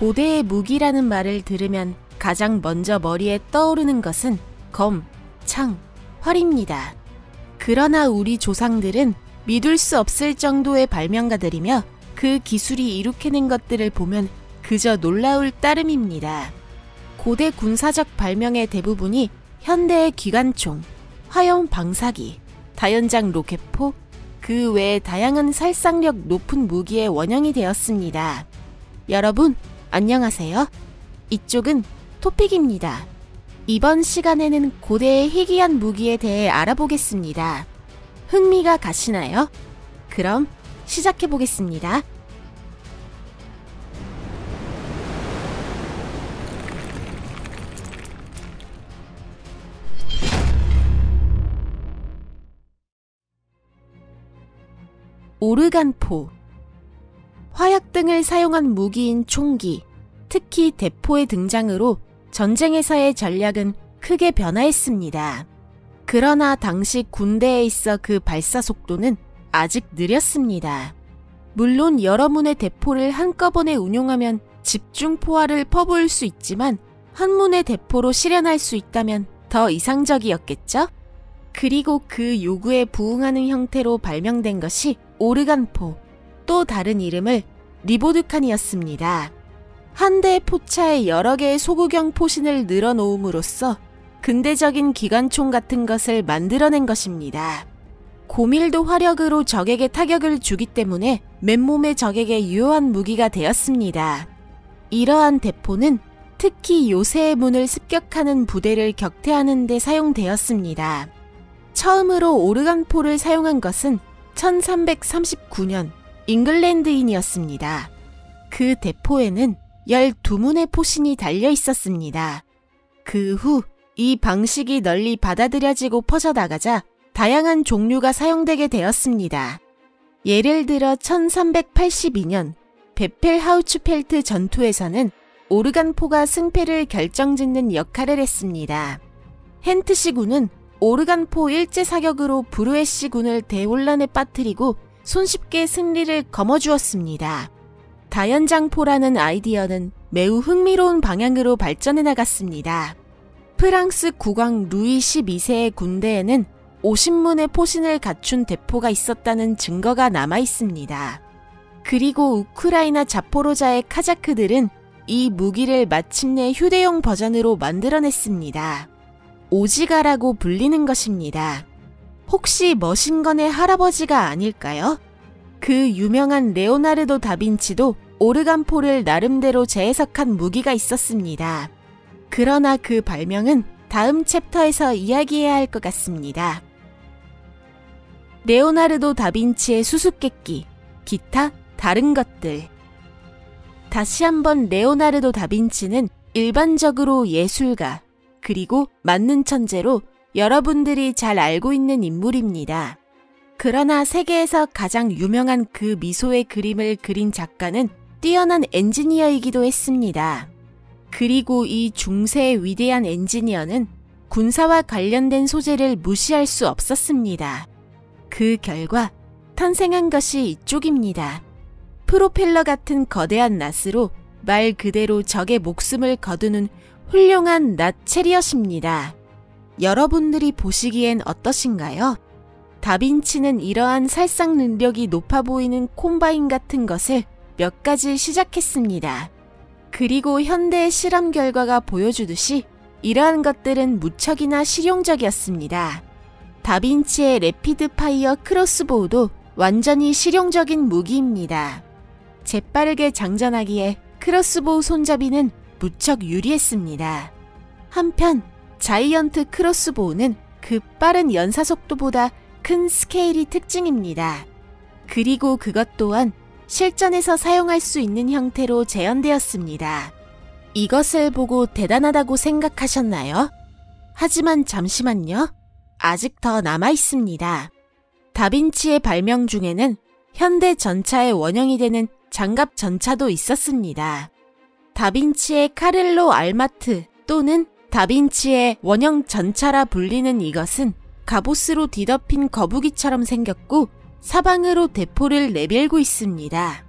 고대의 무기라는 말을 들으면 가장 먼저 머리에 떠오르는 것은 검, 창, 활입니다. 그러나 우리 조상들은 믿을 수 없을 정도의 발명가들이며 그 기술이 이룩해낸 것들을 보면 그저 놀라울 따름입니다. 고대 군사적 발명의 대부분이 현대의 기관총, 화염 방사기, 다연장 로켓포, 그 외에 다양한 살상력 높은 무기의 원형이 되었습니다. 여러분, 안녕하세요. 이쪽은 토픽입니다. 이번 시간에는 고대의 희귀한 무기에 대해 알아보겠습니다. 흥미가 가시나요? 그럼 시작해보겠습니다. 오르간포. 화약 등을 사용한 무기인 총기, 특히 대포의 등장으로 전쟁에서의 전략은 크게 변화했습니다. 그러나 당시 군대에 있어 그 발사 속도는 아직 느렸습니다. 물론 여러 문의 대포를 한꺼번에 운용하면 집중 포화를 퍼부을 수 있지만 한 문의 대포로 실현할 수 있다면 더 이상적이었겠죠? 그리고 그 요구에 부응하는 형태로 발명된 것이 오르간포, 또 다른 이름을 리보드칸이었습니다. 한 대의 포차에 여러 개의 소구경 포신을 늘어놓음으로써 근대적인 기관총 같은 것을 만들어낸 것입니다. 고밀도 화력으로 적에게 타격을 주기 때문에 맨몸의 적에게 유효한 무기가 되었습니다. 이러한 대포는 특히 요새의 문을 습격하는 부대를 격퇴하는 데 사용되었습니다. 처음으로 오르간포를 사용한 것은 1339년 잉글랜드인이었습니다. 그 대포에는 12문의 포신이 달려 있었습니다. 그 후 이 방식이 널리 받아들여지고 퍼져나가자 다양한 종류가 사용되게 되었습니다. 예를 들어 1382년 베펠하우츠펠트 전투에서는 오르간포가 승패를 결정짓는 역할을 했습니다. 헨트 시군은 오르간포 일제 사격으로 브루에 시군을 대혼란에 빠뜨리고 손쉽게 승리를 거머쥐었습니다. 다연장포라는 아이디어는 매우 흥미로운 방향으로 발전해 나갔습니다. 프랑스 국왕 루이 12세의 군대에는 50문의 포신을 갖춘 대포가 있었다는 증거가 남아 있습니다. 그리고 우크라이나 자포로자의 카자크들은 이 무기를 마침내 휴대용 버전으로 만들어냈습니다. 오지가라고 불리는 것입니다. 혹시 머신건의 할아버지가 아닐까요? 그 유명한 레오나르도 다빈치도 오르간포를 나름대로 재해석한 무기가 있었습니다. 그러나 그 발명은 다음 챕터에서 이야기해야 할 것 같습니다. 레오나르도 다빈치의 수수께끼, 기타 다른 것들. 다시 한번 레오나르도 다빈치는 일반적으로 예술가, 그리고 만능 천재로 여러분들이 잘 알고 있는 인물입니다. 그러나 세계에서 가장 유명한 그 미소의 그림을 그린 작가는 뛰어난 엔지니어이기도 했습니다. 그리고 이 중세의 위대한 엔지니어는 군사와 관련된 소재를 무시할 수 없었습니다. 그 결과 탄생한 것이 이쪽입니다. 프로펠러 같은 거대한 낫으로 말 그대로 적의 목숨을 거두는 훌륭한 낫 체리엇입니다. 여러분들이 보시기엔 어떠신가요? 다빈치는 이러한 살상 능력이 높아 보이는 콤바인 같은 것을 몇 가지 시작했습니다. 그리고 현대의 실험 결과가 보여주듯이 이러한 것들은 무척이나 실용적이었습니다. 다빈치의 래피드 파이어 크로스보우도 완전히 실용적인 무기입니다. 재빠르게 장전하기에 크로스보우 손잡이는 무척 유리했습니다. 한편 자이언트 크로스보우는 그 빠른 연사 속도보다 큰 스케일이 특징입니다. 그리고 그것 또한 실전에서 사용할 수 있는 형태로 재현되었습니다. 이것을 보고 대단하다고 생각하셨나요? 하지만 잠시만요. 아직 더 남아 있습니다. 다빈치의 발명 중에는 현대 전차의 원형이 되는 장갑 전차도 있었습니다. 다빈치의 카를로 알마트 또는 다빈치의 원형 전차라 불리는 이것은 갑옷으로 뒤덮인 거북이처럼 생겼고 사방으로 대포를 내밀고 있습니다.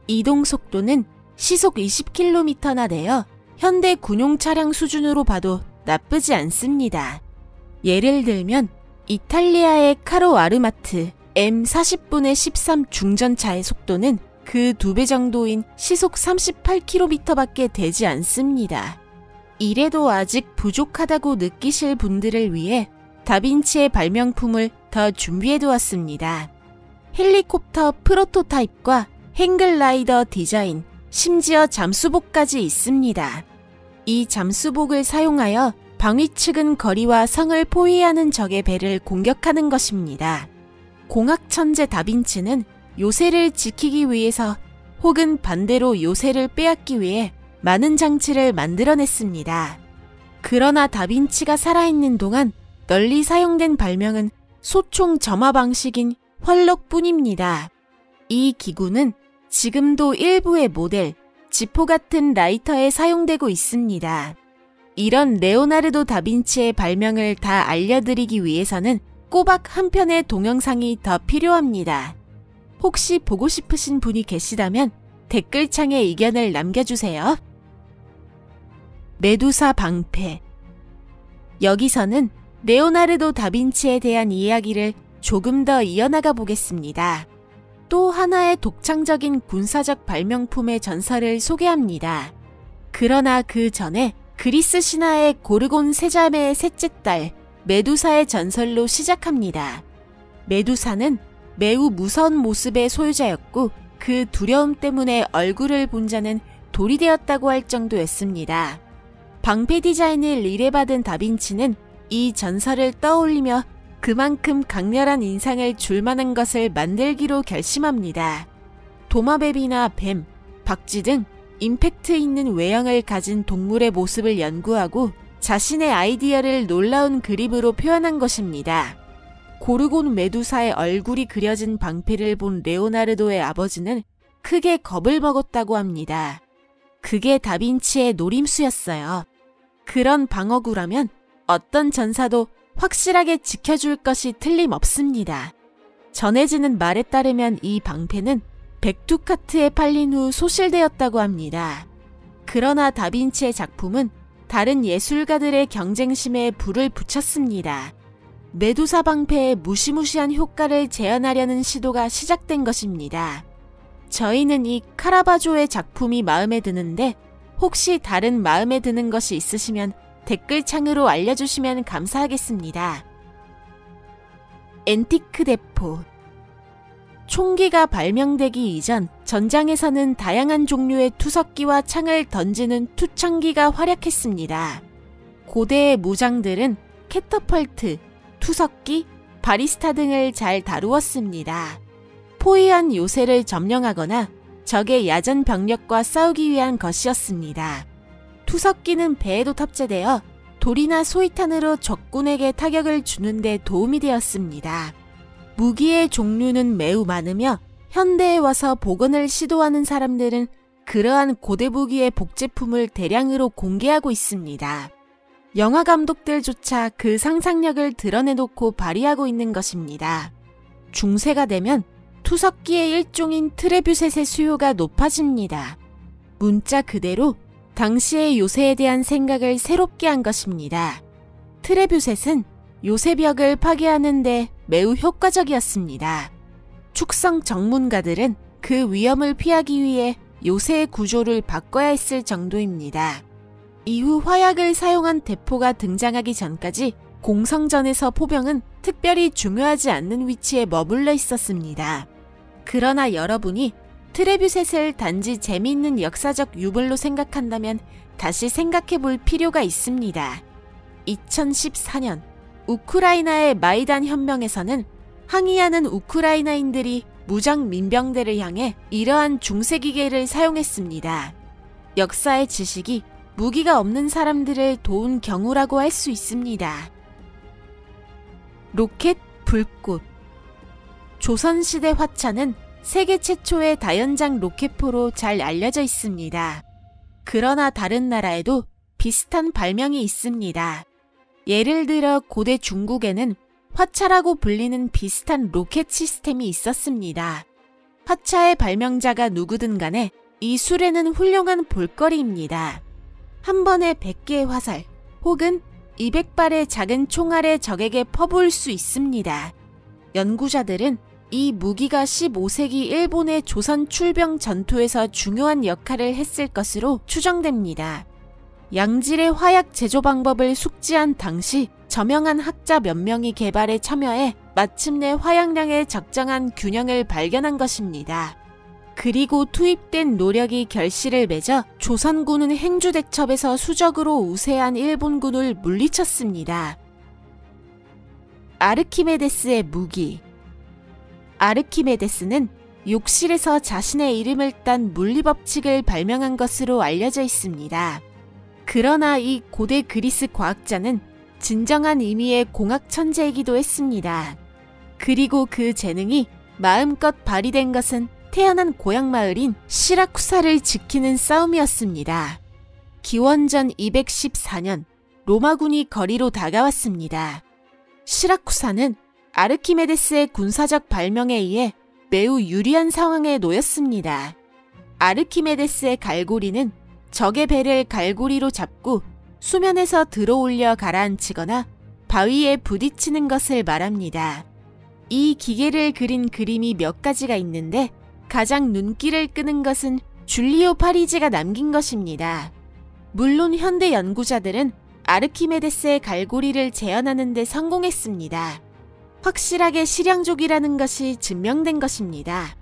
이동 속도는 시속 20km나 내어 현대 군용 차량 수준으로 봐도 나쁘지 않습니다. 예를 들면 이탈리아의 카로 아르마트 M40분의 13 중전차의 속도는 그 2배 정도인 시속 38km밖에 되지 않습니다. 이래도 아직 부족하다고 느끼실 분들을 위해 다빈치의 발명품을 더 준비해 두었습니다. 헬리콥터 프로토타입과 행글라이더 디자인, 심지어 잠수복까지 있습니다. 이 잠수복을 사용하여 방위측은 거리와 성을 포위하는 적의 배를 공격하는 것입니다. 공학 천재 다빈치는 요새를 지키기 위해서 혹은 반대로 요새를 빼앗기 위해 많은 장치를 만들어냈습니다. 그러나 다빈치가 살아있는 동안 널리 사용된 발명은 소총 점화 방식인 활럭뿐입니다. 이 기구는 지금도 일부의 모델, 지포 같은 라이터에 사용되고 있습니다. 이런 레오나르도 다빈치의 발명을 다 알려드리기 위해서는 꼬박 한 편의 동영상이 더 필요합니다. 혹시 보고 싶으신 분이 계시다면 댓글창에 의견을 남겨주세요. 메두사 방패. 여기서는 레오나르도 다빈치에 대한 이야기를 조금 더 이어나가 보겠습니다. 또 하나의 독창적인 군사적 발명품의 전설을 소개합니다. 그러나 그 전에 그리스 신화의 고르곤 세자매의 셋째 딸 메두사의 전설로 시작합니다. 메두사는 매우 무서운 모습의 소유자였고 그 두려움 때문에 얼굴을 본 자는 돌이 되었다고 할 정도였습니다. 방패 디자인을 의뢰받은 다빈치는 이 전설을 떠올리며 그만큼 강렬한 인상을 줄 만한 것을 만들기로 결심합니다. 도마뱀이나 뱀, 박쥐 등 임팩트 있는 외형을 가진 동물의 모습을 연구하고 자신의 아이디어를 놀라운 그림으로 표현한 것입니다. 고르곤 메두사의 얼굴이 그려진 방패를 본 레오나르도의 아버지는 크게 겁을 먹었다고 합니다. 그게 다빈치의 노림수였어요. 그런 방어구라면 어떤 전사도 확실하게 지켜줄 것이 틀림없습니다. 전해지는 말에 따르면 이 방패는 100두카트에 팔린 후 소실되었다고 합니다. 그러나 다빈치의 작품은 다른 예술가들의 경쟁심에 불을 붙였습니다. 메두사 방패의 무시무시한 효과를 재현하려는 시도가 시작된 것입니다. 저희는 이 카라바조의 작품이 마음에 드는데 혹시 다른 마음에 드는 것이 있으시면 댓글창으로 알려주시면 감사하겠습니다. 앤티크 대포. 총기가 발명되기 이전 전장에서는 다양한 종류의 투석기와 창을 던지는 투창기가 활약했습니다. 고대의 무장들은 캐터펄트, 투석기, 바리스타 등을 잘 다루었습니다. 포위한 요새를 점령하거나 적의 야전 병력과 싸우기 위한 것이었습니다. 투석기는 배에도 탑재되어 돌이나 소위탄으로 적군에게 타격을 주는 데 도움이 되었습니다. 무기의 종류는 매우 많으며 현대에 와서 복원을 시도하는 사람들은 그러한 고대 무기의 복제품을 대량으로 공개하고 있습니다. 영화 감독들조차 그 상상력을 드러내놓고 발휘하고 있는 것입니다. 중세가 되면 투석기의 일종인 트레뷰셋의 수요가 높아집니다. 문자 그대로 당시의 요새에 대한 생각을 새롭게 한 것입니다. 트레뷰셋은 요새벽을 파괴하는 데 매우 효과적이었습니다. 축성 전문가들은 그 위험을 피하기 위해 요새의 구조를 바꿔야 했을 정도입니다. 이후 화약을 사용한 대포가 등장하기 전까지 공성전에서 포병은 특별히 중요하지 않는 위치에 머물러 있었습니다. 그러나 여러분이 트레뷰셋을 단지 재미있는 역사적 유물로 생각한다면 다시 생각해 볼 필요가 있습니다. 2014년 우크라이나의 마이단 혁명에서는 항의하는 우크라이나인들이 무장 민병대를 향해 이러한 중세기계를 사용했습니다. 역사의 지식이 무기가 없는 사람들을 도운 경우라고 할 수 있습니다. 로켓 불꽃. 조선시대 화차는 세계 최초의 다연장 로켓포로 잘 알려져 있습니다. 그러나 다른 나라에도 비슷한 발명이 있습니다. 예를 들어 고대 중국에는 화차라고 불리는 비슷한 로켓 시스템이 있었습니다. 화차의 발명자가 누구든 간에 이 수레는 훌륭한 볼거리입니다. 한 번에 100개의 화살 혹은 200발의 작은 총알에 적에게 퍼부을 수 있습니다. 연구자들은 이 무기가 15세기 일본의 조선 출병 전투에서 중요한 역할을 했을 것으로 추정됩니다. 양질의 화약 제조 방법을 숙지한 당시 저명한 학자 몇 명이 개발에 참여해 마침내 화약량의 적정한 균형을 발견한 것입니다. 그리고 투입된 노력이 결실을 맺어 조선군은 행주대첩에서 수적으로 우세한 일본군을 물리쳤습니다. 아르키메데스의 무기. 아르키메데스는 욕실에서 자신의 이름을 딴 물리법칙을 발명한 것으로 알려져 있습니다. 그러나 이 고대 그리스 과학자는 진정한 의미의 공학 천재이기도 했습니다. 그리고 그 재능이 마음껏 발휘된 것은 태어난 고향 마을인 시라쿠사를 지키는 싸움이었습니다. 기원전 214년 로마군이 거리로 다가왔습니다. 시라쿠사는 아르키메데스의 군사적 발명에 의해 매우 유리한 상황에 놓였습니다. 아르키메데스의 갈고리는 적의 배를 갈고리로 잡고 수면에서 들어올려 가라앉히거나 바위에 부딪히는 것을 말합니다. 이 기계를 그린 그림이 몇 가지가 있는데 가장 눈길을 끄는 것은 줄리오 파리지가 남긴 것입니다. 물론 현대 연구자들은 아르키메데스의 갈고리를 재현하는 데 성공했습니다. 확실하게 실형족이라는 것이 증명된 것입니다.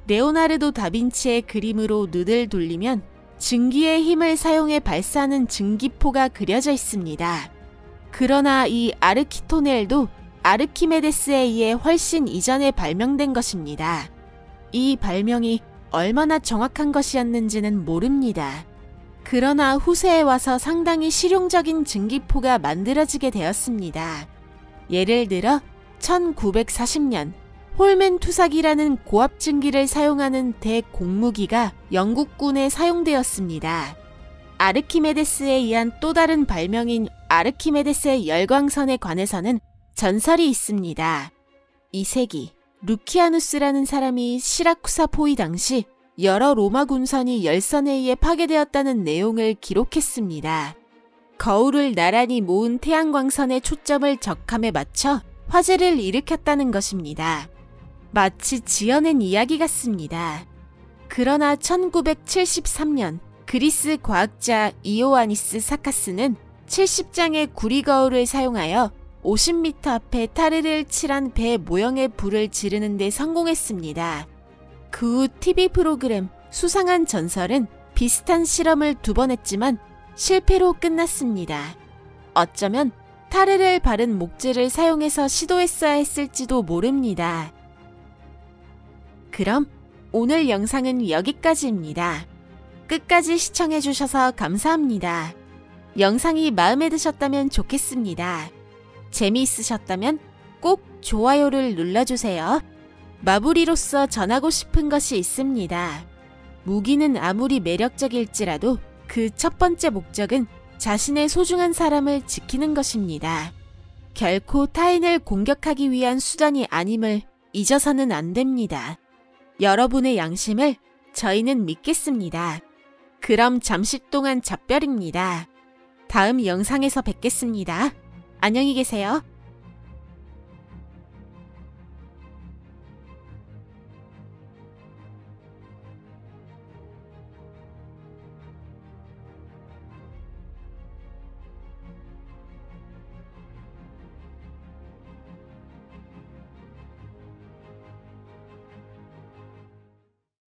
레오나르도 다빈치의 그림으로 눈을 돌리면 증기의 힘을 사용해 발사하는 증기포가 그려져 있습니다. 그러나 이 아르키토넬도 아르키메데스에 의해 훨씬 이전에 발명된 것입니다. 이 발명이 얼마나 정확한 것이었는지는 모릅니다. 그러나 후세에 와서 상당히 실용적인 증기포가 만들어지게 되었습니다. 예를 들어 1940년 홀맨 투사기라는 고압 증기를 사용하는 대공무기가 영국군에 사용되었습니다. 아르키메데스에 의한 또 다른 발명인 아르키메데스의 열광선에 관해서는 전설이 있습니다. 2세기 루키아누스라는 사람이 시라쿠사 포위 당시 여러 로마 군선이 열선에 의해 파괴되었다는 내용을 기록했습니다. 거울을 나란히 모은 태양광선의 초점을 적함에 맞춰 화재를 일으켰다는 것입니다. 마치 지어낸 이야기 같습니다. 그러나 1973년 그리스 과학자 이오아니스 사카스는 70장의 구리 거울을 사용하여 50m 앞에 타르를 칠한 배 모형의 불을 지르는 데 성공했습니다. 그 후 TV 프로그램 수상한 전설은 비슷한 실험을 2번 했지만 실패로 끝났습니다. 어쩌면 타르를 바른 목재를 사용해서 시도했어야 했을지도 모릅니다. 그럼 오늘 영상은 여기까지입니다. 끝까지 시청해주셔서 감사합니다. 영상이 마음에 드셨다면 좋겠습니다. 재미있으셨다면 꼭 좋아요를 눌러주세요. 마무리로서 전하고 싶은 것이 있습니다. 무기는 아무리 매력적일지라도 그 첫 번째 목적은 자신의 소중한 사람을 지키는 것입니다. 결코 타인을 공격하기 위한 수단이 아님을 잊어서는 안 됩니다. 여러분의 양심을 저희는 믿겠습니다. 그럼 잠시 동안 작별입니다. 다음 영상에서 뵙겠습니다. 안녕히 계세요.